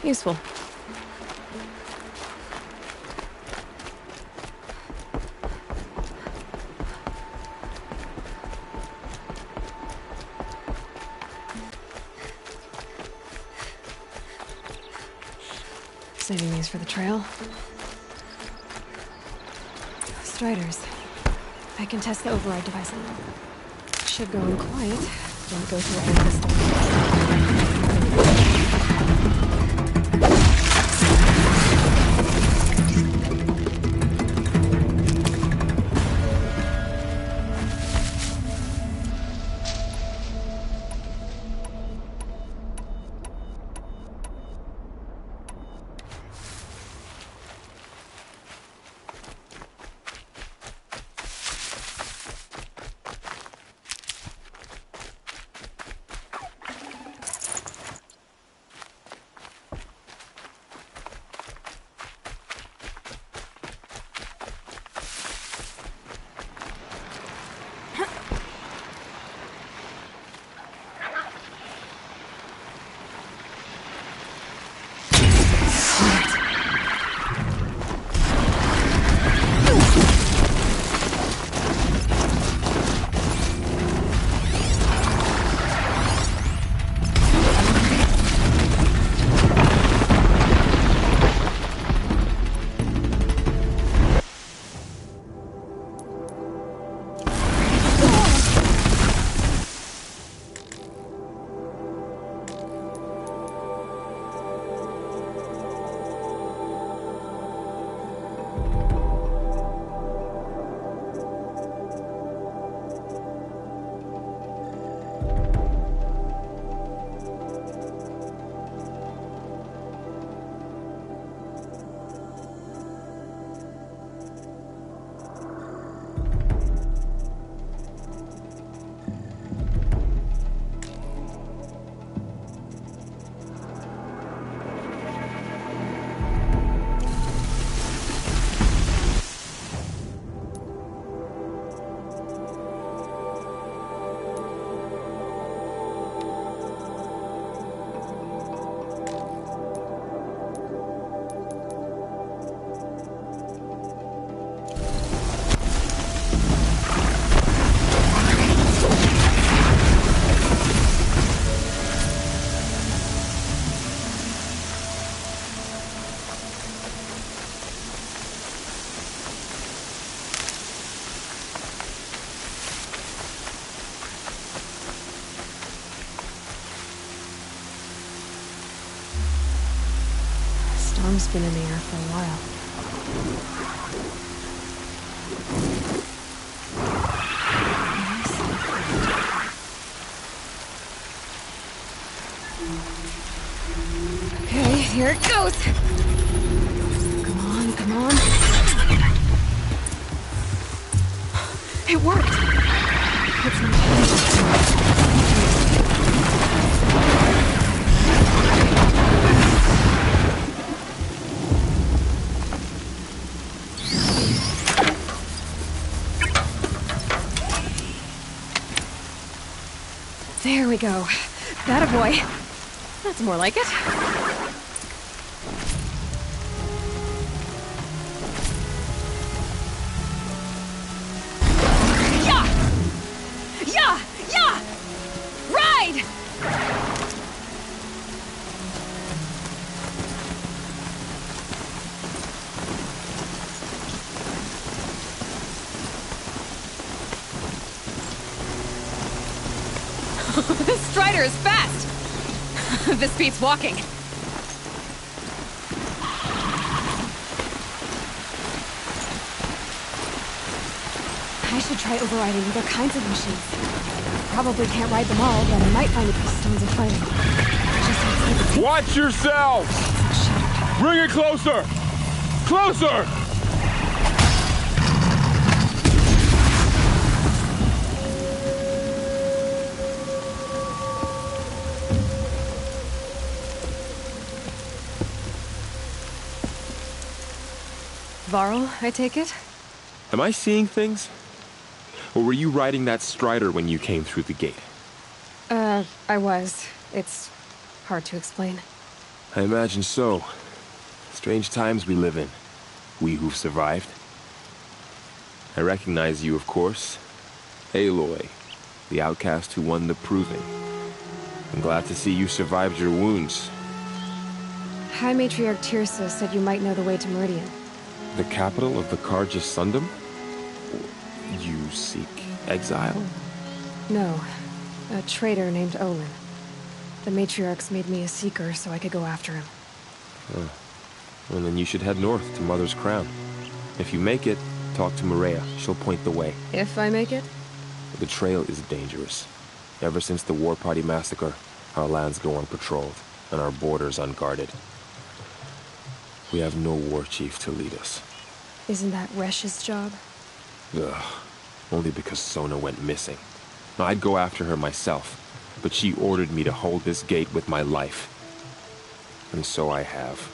Useful. Saving these for the trail. Striders. I can test the override device on them. Should go in quiet. Don't go through all the stuff. Storm's been in the air for a while. Okay, here it goes! Come on, come on. It worked! It's not There we go. That a boy. That's more like it. Yeah! Yeah! Yeah! Ride! This Strider is fast! This beats walking. I should try overriding other kinds of machines. Probably can't ride them all, but I might find a few stones of fighting. Just outside the Watch yourselves! Bring it closer! Closer! Varl, I take it? Am I seeing things? Or were you riding that Strider when you came through the gate? I was. It's hard to explain. I imagine so. Strange times we live in. We who've survived. I recognize you, of course. Aloy, the outcast who won the Proving. I'm glad to see you survived your wounds. High Matriarch Tirsa said you might know the way to Meridian. The capital of the Carja Sundom? You seek exile? No, a traitor named Olin. The Matriarchs made me a seeker so I could go after him. Well, then you should head north to Mother's Crown. If you make it, talk to Maria. She'll point the way. If I make it? The trail is dangerous. Ever since the War Party massacre, our lands go unpatrolled, and our borders unguarded. We have no war chief to lead us. Isn't that Resh's job? Ugh. Only because Sona went missing. I'd go after her myself, but she ordered me to hold this gate with my life. And so I have.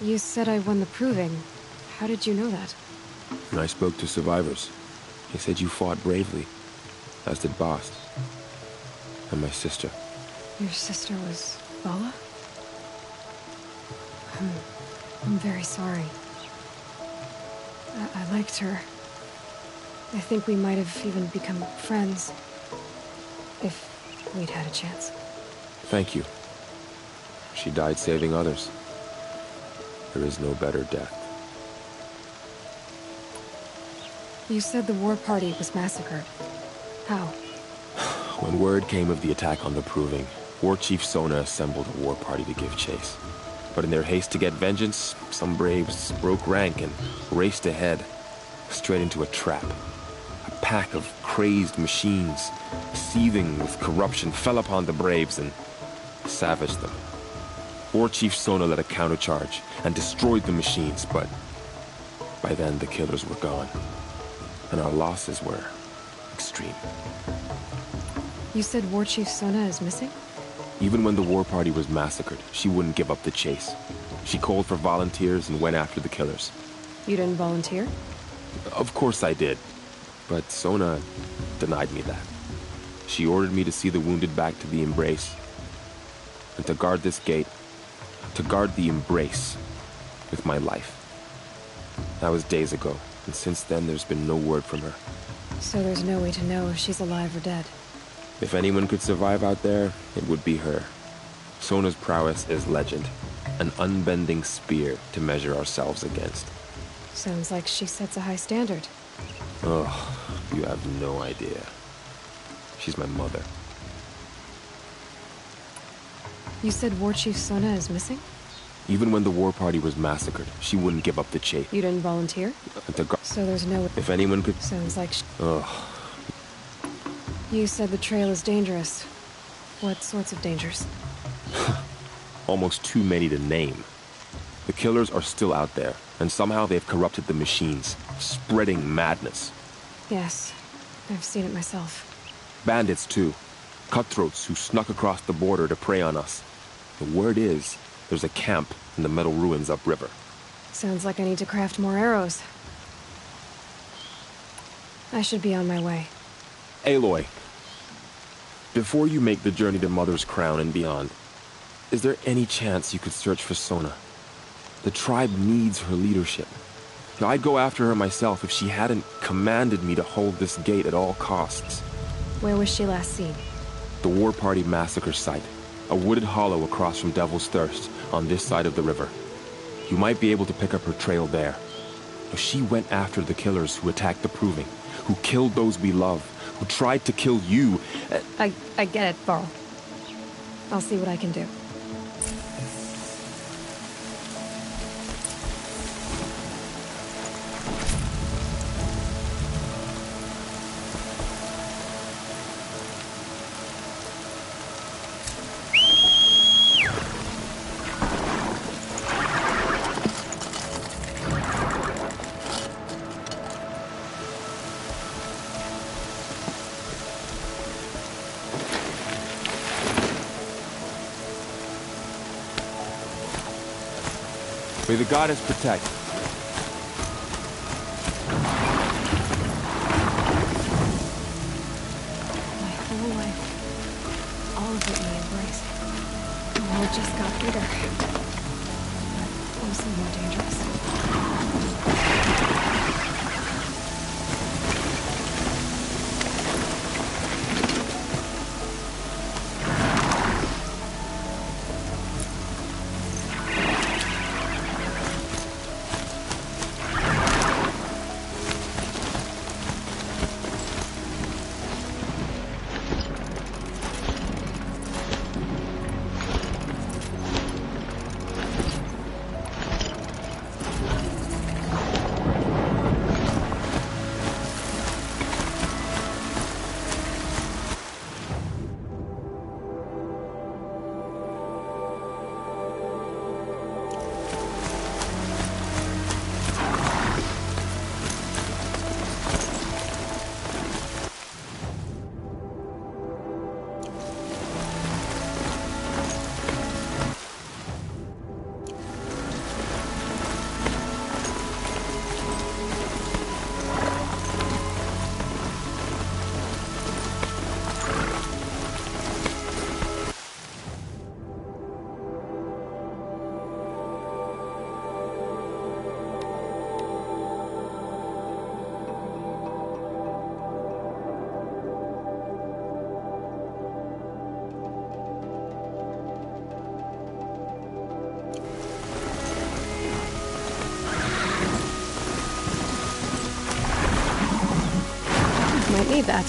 You said I won the Proving. How did you know that? And I spoke to survivors. They said you fought bravely, as did Bast. And my sister. Your sister was Vala? I'm very sorry. I liked her. I think we might have even become friends. If we'd had a chance. Thank you. She died saving others. There is no better death. You said the war party was massacred. How? When word came of the attack on the Proving, War Chief Sona assembled a war party to give chase. But in their haste to get vengeance, some braves broke rank and raced ahead, straight into a trap. A pack of crazed machines, seething with corruption, fell upon the braves and savaged them. War Chief Sona led a countercharge and destroyed the machines, but by then the killers were gone, and our losses were extreme. You said War Chief Sona is missing? Even when the war party was massacred, she wouldn't give up the chase. She called for volunteers and went after the killers. You didn't volunteer? Of course I did, but Sona denied me that. She ordered me to see the wounded back to the Embrace, and to guard this gate, to guard the Embrace with my life. That was days ago, and since then there's been no word from her. So there's no way to know if she's alive or dead. If anyone could survive out there, it would be her. Sona's prowess is legend, an unbending spear to measure ourselves against. Sounds like she sets a high standard. Oh, you have no idea. She's my mother. You said War Chief Sona is missing? Even when the war party was massacred, she wouldn't give up the chase. You didn't volunteer? So there's no... If anyone could... Sounds like... Ugh. You said the trail is dangerous. What sorts of dangers? Almost too many to name. The killers are still out there, and somehow they've corrupted the machines, spreading madness. Yes, I've seen it myself. Bandits, too. Cutthroats who snuck across the border to prey on us. The word is, there's a camp in the metal ruins upriver. Sounds like I need to craft more arrows. I should be on my way. Aloy, before you make the journey to Mother's Crown and beyond, is there any chance you could search for Sona? The tribe needs her leadership. I'd go after her myself if she hadn't commanded me to hold this gate at all costs. Where was she last seen? The War Party massacre site. A wooded hollow across from Devil's Thirst, on this side of the river. You might be able to pick up her trail there. She went after the killers who attacked the Proving, who killed those we love, who tried to kill you. I get it, Varl. I'll see what I can do. May the goddess protect. My whole life, all of it in the Embrace. The it just got bigger. But also more dangerous. Might need that.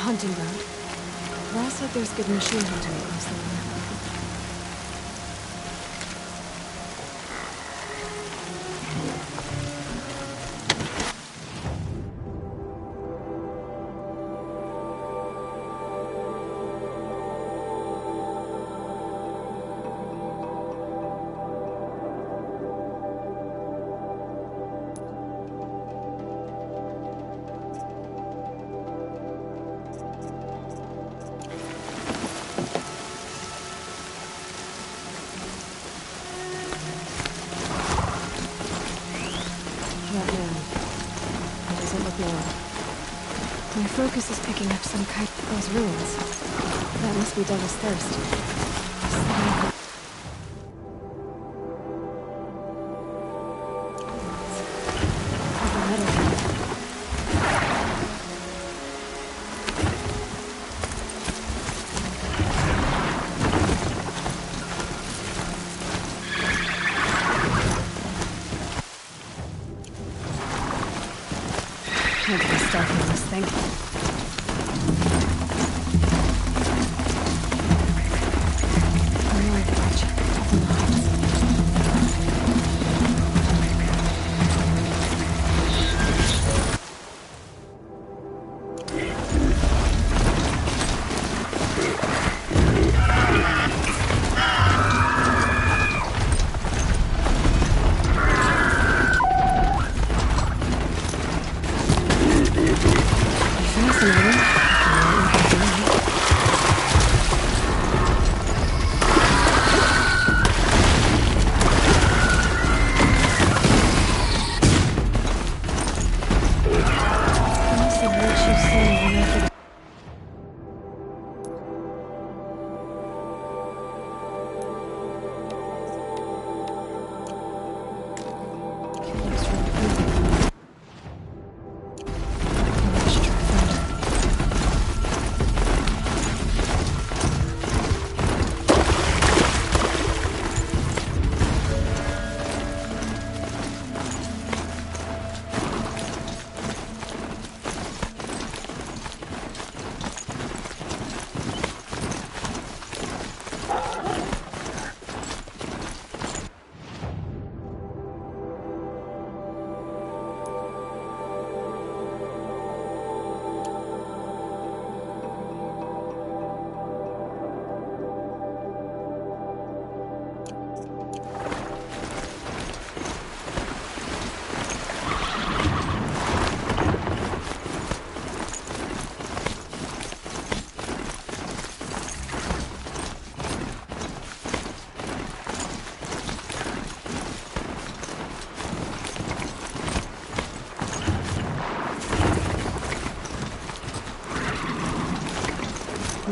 Hunting ground. Ross said there's good machine hunting across the way. My focus is picking up some kind of those ruins. That must be Devil's Thirst. Can't be stealthy on this thing.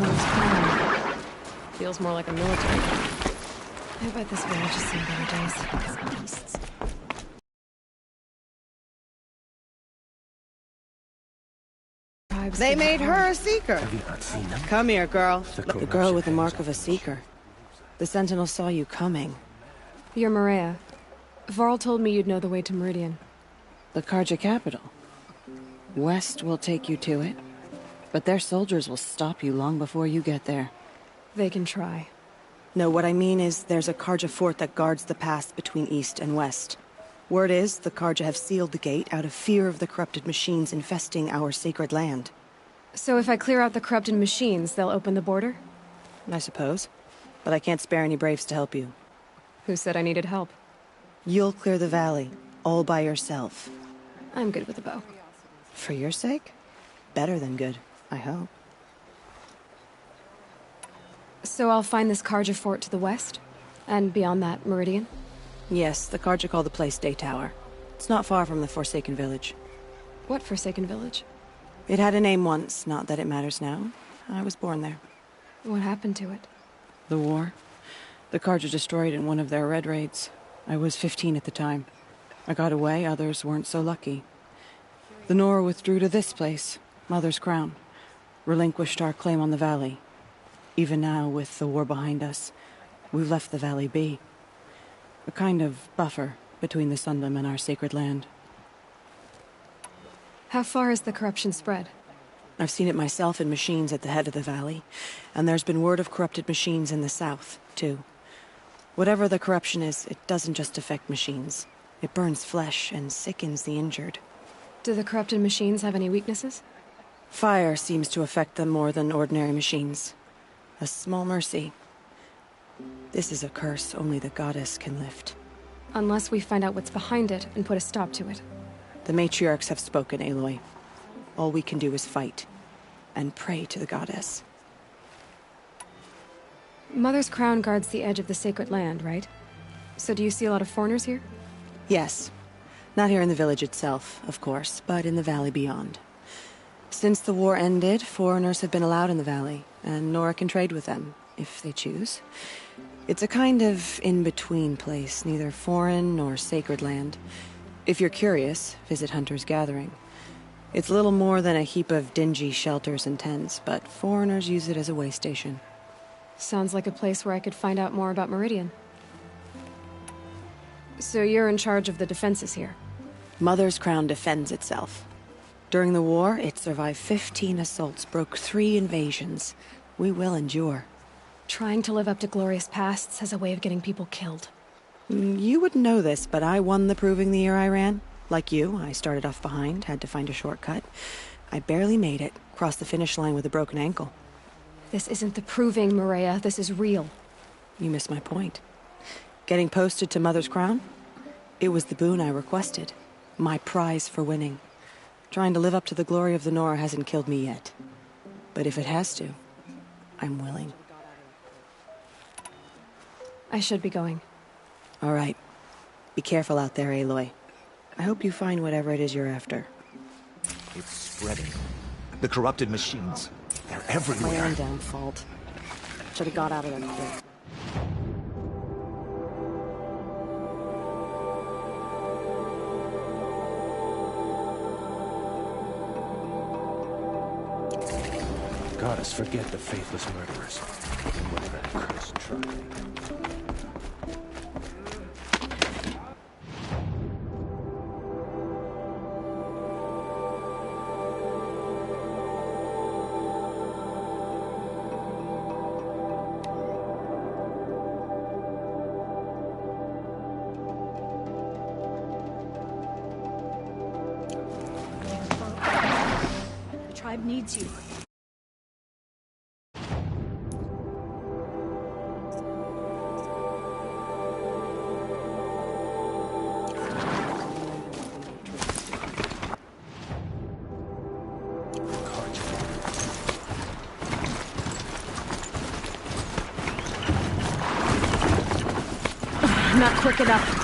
Mother's crown. Feels more like a military camp. I bet this village has seen better days. They made her a seeker. Have you not seen them? Come here, girl. The The girl with the mark of a seeker. The Sentinel saw you coming. You're Maria. Varl told me you'd know the way to Meridian. The Carja capital. West will take you to it, but their soldiers will stop you long before you get there. They can try. No, what I mean is there's a Carja fort that guards the pass between East and West. Word is, the Carja have sealed the gate out of fear of the corrupted machines infesting our sacred land. So if I clear out the corrupted machines, they'll open the border? I suppose. But I can't spare any braves to help you. Who said I needed help? You'll clear the valley, all by yourself. I'm good with a bow. For your sake? Better than good, I hope. So I'll find this Carja fort to the west? And beyond that, Meridian? Yes, the Carja call the place Day Tower. It's not far from the Forsaken Village. What Forsaken Village? It had a name once, not that it matters now. I was born there. What happened to it? The war. The Carja destroyed in one of their red raids. I was 15 at the time. I got away, others weren't so lucky. The Nora withdrew to this place, Mother's Crown. Relinquished our claim on the valley. Even now, with the war behind us, we've left the valley be. A kind of buffer between the Sundom and our sacred land. How far has the corruption spread? I've seen it myself in machines at the head of the valley, and there's been word of corrupted machines in the south, too. Whatever the corruption is, it doesn't just affect machines. It burns flesh and sickens the injured. Do the corrupted machines have any weaknesses? Fire seems to affect them more than ordinary machines. A small mercy. This is a curse only the goddess can lift. Unless we find out what's behind it and put a stop to it. The matriarchs have spoken, Aloy. All we can do is fight. And pray to the goddess. Mother's Crown guards the edge of the sacred land, right? So do you see a lot of foreigners here? Yes. Not here in the village itself, of course, but in the valley beyond. Since the war ended, foreigners have been allowed in the valley, and Nora can trade with them, if they choose. It's a kind of in-between place, neither foreign nor sacred land. If you're curious, visit Hunter's Gathering. It's little more than a heap of dingy shelters and tents, but foreigners use it as a way station. Sounds like a place where I could find out more about Meridian. So you're in charge of the defenses here? Mother's Crown defends itself. During the war, it survived 15 assaults, broke 3 invasions. We will endure. Trying to live up to glorious pasts has a way of getting people killed. You wouldn't know this, but I won the proving the year I ran. Like you, I started off behind, had to find a shortcut. I barely made it, crossed the finish line with a broken ankle. This isn't the proving, Maria. This is real. You missed my point. Getting posted to Mother's Crown? It was the boon I requested. My prize for winning. Trying to live up to the glory of the Nora hasn't killed me yet. But if it has to, I'm willing. I should be going. All right. Be careful out there, Aloy. I hope you find whatever it is you're after. It's spreading. The corrupted machines. They're My everywhere. own damn fault. Should have got out of there quick. Goddess, forget the faithless murderers. And whatever that cursed tribe. The tribe needs you. I'm not quick enough.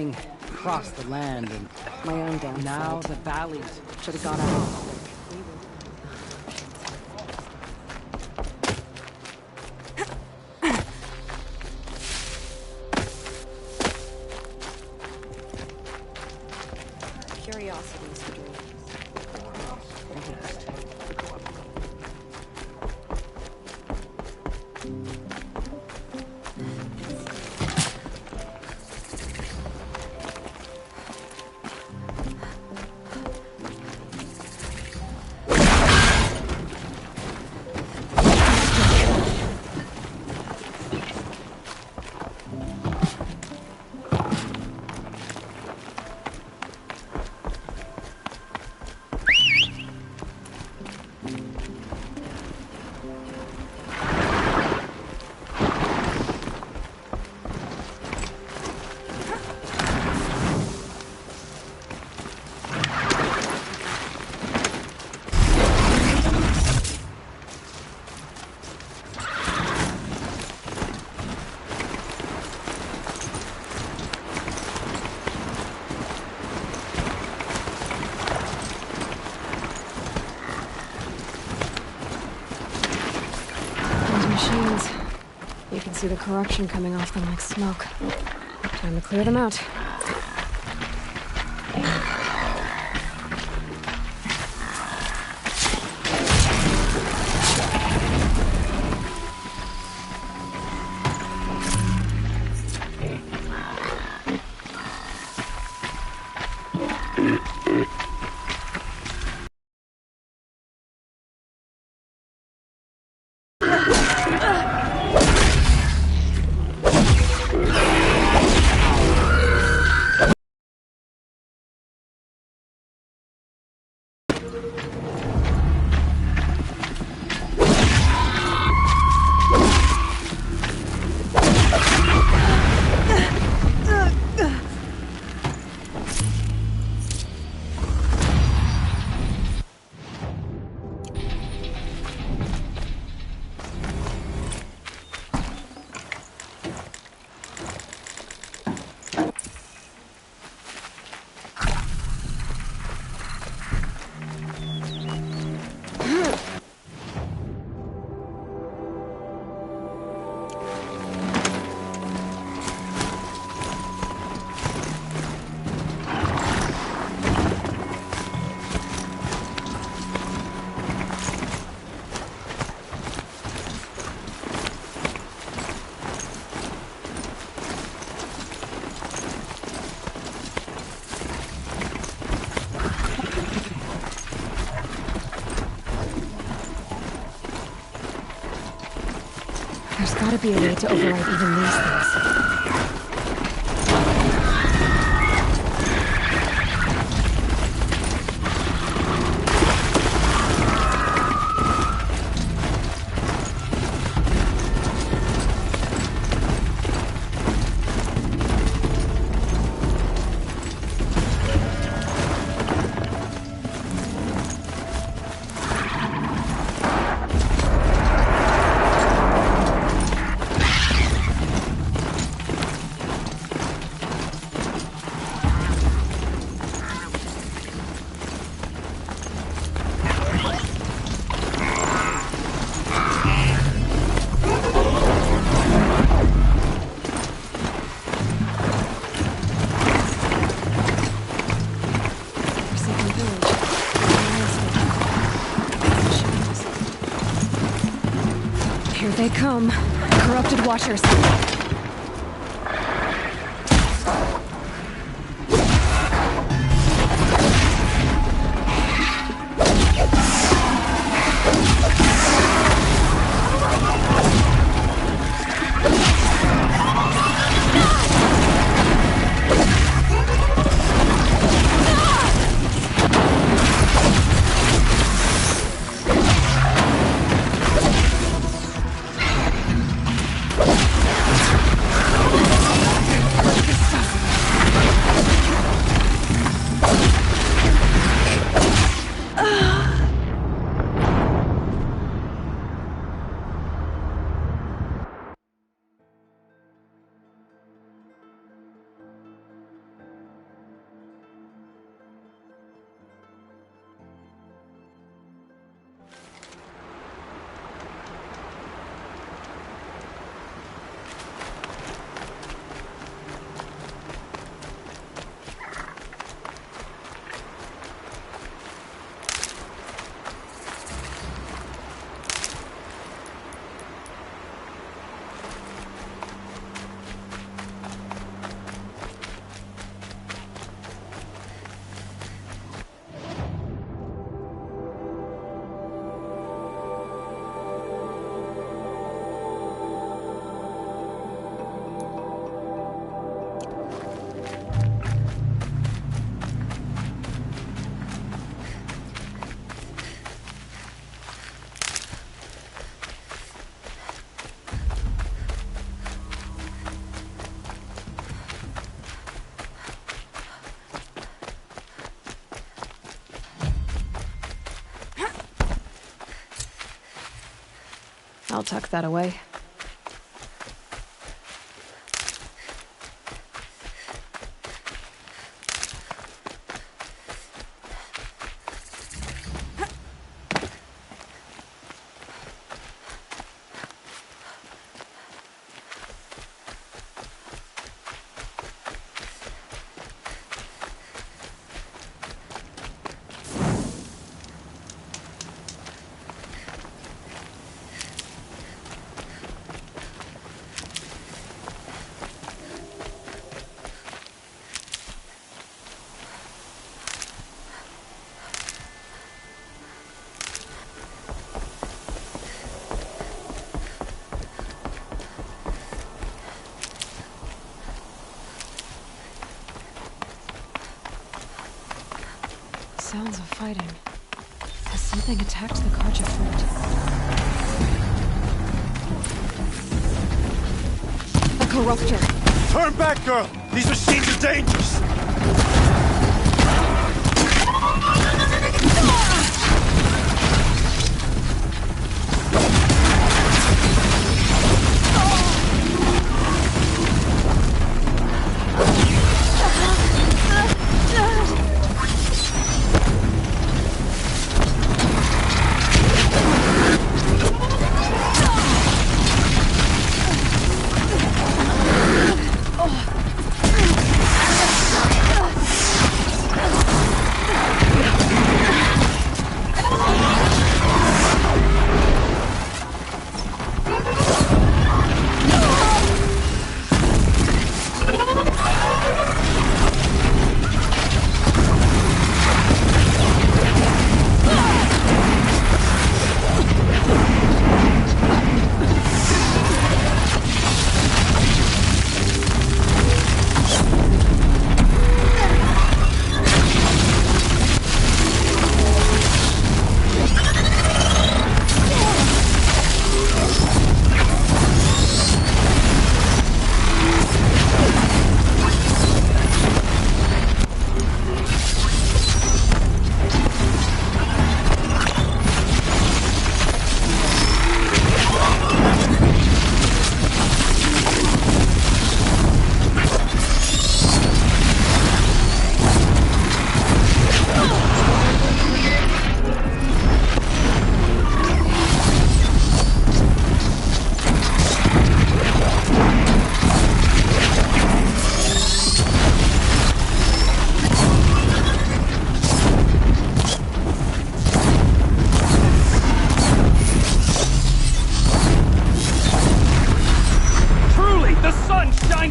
thing crossed the land, and My own downfall. now the valleys. Should have got out. Curiosities for dreams. Machines. You can see the corruption coming off them like smoke. Time to clear them out. There's gotta be a way to override even these things. Here they come. Corrupted Watchers. I'll tuck that away. Sounds of fighting. Has something attacked the Carja fort? A corruptor! Turn back, girl! These machines are dangerous!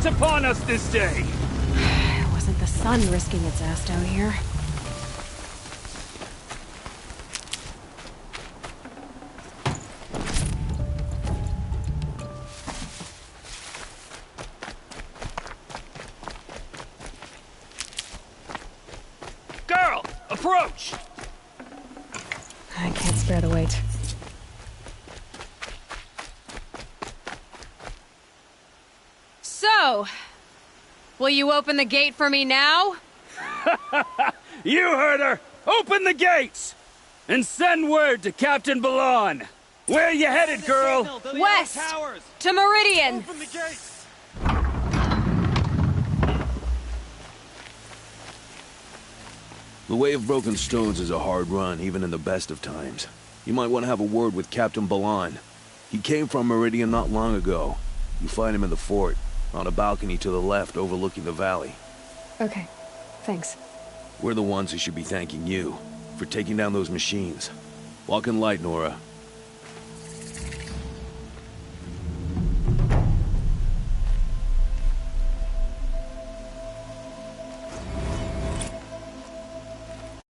Upon us this day. It wasn't the sun risking its ass down here. Girl, approach! I can't spare the weight. So, will you open the gate for me now? You heard her! Open the gates! And send word to Captain Balan. Where are you headed, girl? West! To Meridian! Open the gates! The Way of Broken Stones is a hard run, even in the best of times. You might want to have a word with Captain Balan. He came from Meridian not long ago. You find him in the fort, on a balcony to the left overlooking the valley. Okay, thanks. We're the ones who should be thanking you for taking down those machines. Walk in light, Nora.